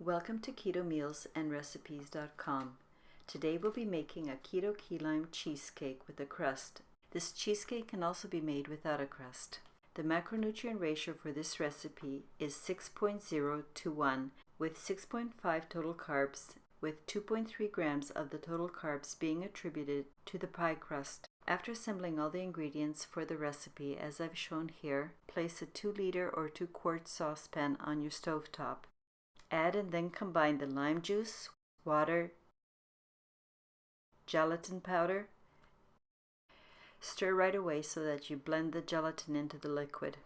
Welcome to Keto Meals and Recipes.com. Today we'll be making a keto key lime cheesecake with a crust. This cheesecake can also be made without a crust. The macronutrient ratio for this recipe is 6.0 to 1, with 6.5 total carbs, with 2.3 grams of the total carbs being attributed to the pie crust. After assembling all the ingredients for the recipe as I've shown here, place a 2-liter or 2-quart saucepan on your stovetop. Add and then combine the lime juice, water, gelatin powder. Stir right away so that you blend the gelatin into the liquid.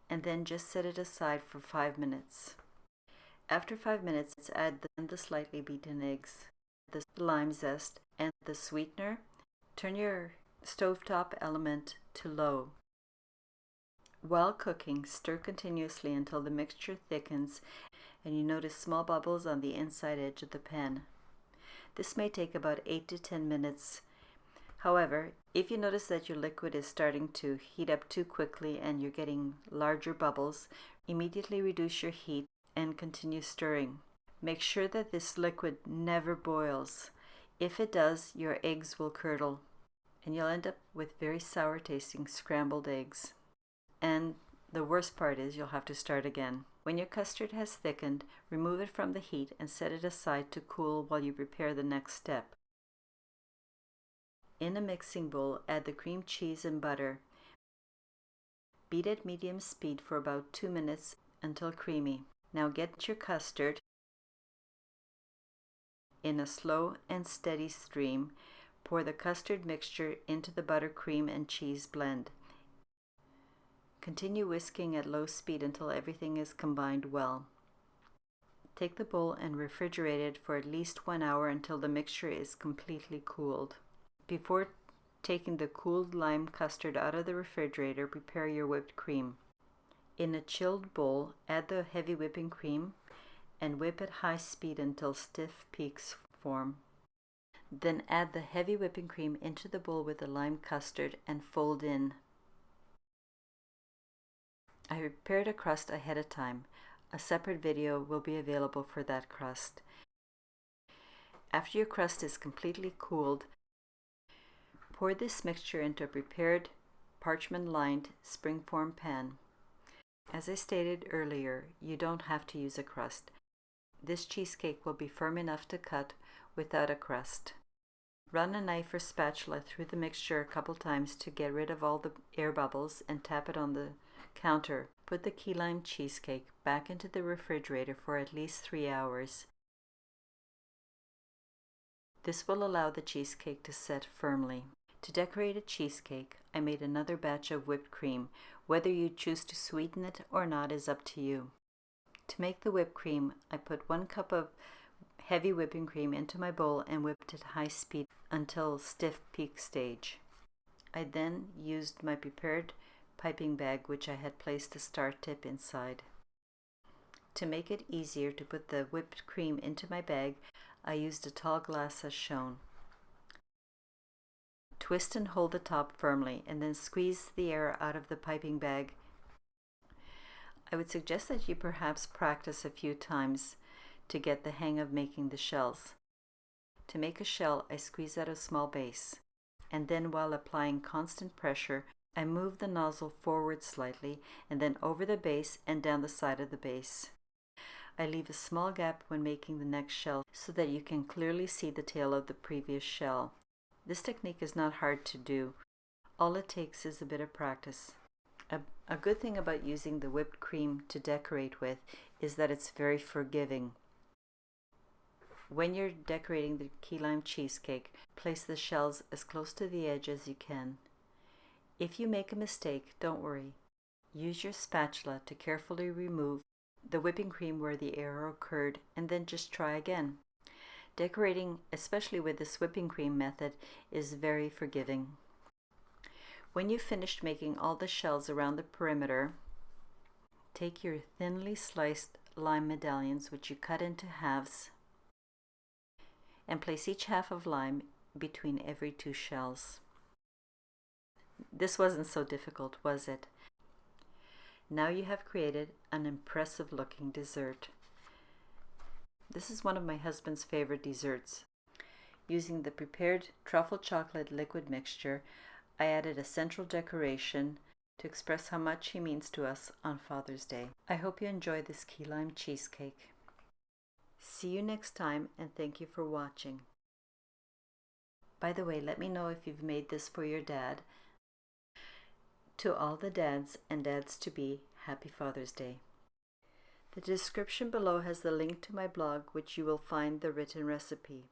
And then just set it aside for 5 minutes. After 5 minutes, add the slightly beaten eggs, the lime zest, and the sweetener. Turn your stovetop element to low. While cooking, stir continuously until the mixture thickens and you notice small bubbles on the inside edge of the pan. This may take about 8 to 10 minutes. However, if you notice that your liquid is starting to heat up too quickly and you're getting larger bubbles, immediately reduce your heat and continue stirring. Make sure that this liquid never boils. If it does, your eggs will curdle and you'll end up with very sour tasting scrambled eggs. And the worst part is you'll have to start again. When your custard has thickened, remove it from the heat and set it aside to cool while you prepare the next step. In a mixing bowl, add the cream cheese and butter. Beat at medium speed for about 2 minutes until creamy. Now get your custard in a slow and steady stream. Pour the custard mixture into the butter, cream, and cheese blend. Continue whisking at low speed until everything is combined well. Take the bowl and refrigerate it for at least 1 hour until the mixture is completely cooled. Before taking the cooled lime custard out of the refrigerator, prepare your whipped cream. In a chilled bowl, add the heavy whipping cream and whip at high speed until stiff peaks form. Then add the heavy whipping cream into the bowl with the lime custard and fold in. I prepared a crust ahead of time. A separate video will be available for that crust. After your crust is completely cooled, pour this mixture into a prepared parchment-lined springform pan. As I stated earlier, you don't have to use a crust. This cheesecake will be firm enough to cut without a crust. Run a knife or spatula through the mixture a couple times to get rid of all the air bubbles and tap it on the counter. Put the key lime cheesecake back into the refrigerator for at least 3 hours. This will allow the cheesecake to set firmly. To decorate a cheesecake, I made another batch of whipped cream. Whether you choose to sweeten it or not is up to you. To make the whipped cream, I put 1 cup of heavy whipping cream into my bowl and whipped at high speed until stiff peak stage. I then used my prepared piping bag, which I had placed the star tip inside. To make it easier to put the whipped cream into my bag, I used a tall glass as shown. Twist and hold the top firmly and then squeeze the air out of the piping bag. I would suggest that you perhaps practice a few times to get the hang of making the shells. To make a shell, I squeeze out a small base, and then while applying constant pressure, I move the nozzle forward slightly and then over the base and down the side of the base. I leave a small gap when making the next shell so that you can clearly see the tail of the previous shell. This technique is not hard to do. All it takes is a bit of practice. A good thing about using the whipped cream to decorate with is that it's very forgiving. When you're decorating the key lime cheesecake, place the shells as close to the edge as you can. If you make a mistake, don't worry. Use your spatula to carefully remove the whipping cream where the error occurred and then just try again. Decorating, especially with this whipping cream method, is very forgiving. When you've finished making all the shells around the perimeter, take your thinly sliced lime medallions, which you cut into halves, and place each half of lime between every 2 shells. This wasn't so difficult, was it? Now you have created an impressive looking dessert. This is one of my husband's favorite desserts. Using the prepared truffle chocolate liquid mixture, I added a central decoration to express how much he means to us on Father's Day. I hope you enjoy this key lime cheesecake. See you next time, and thank you for watching. By the way, let me know if you've made this for your dad. To all the dads and dads-to-be, happy Father's Day. The description below has the link to my blog, which you will find the written recipe.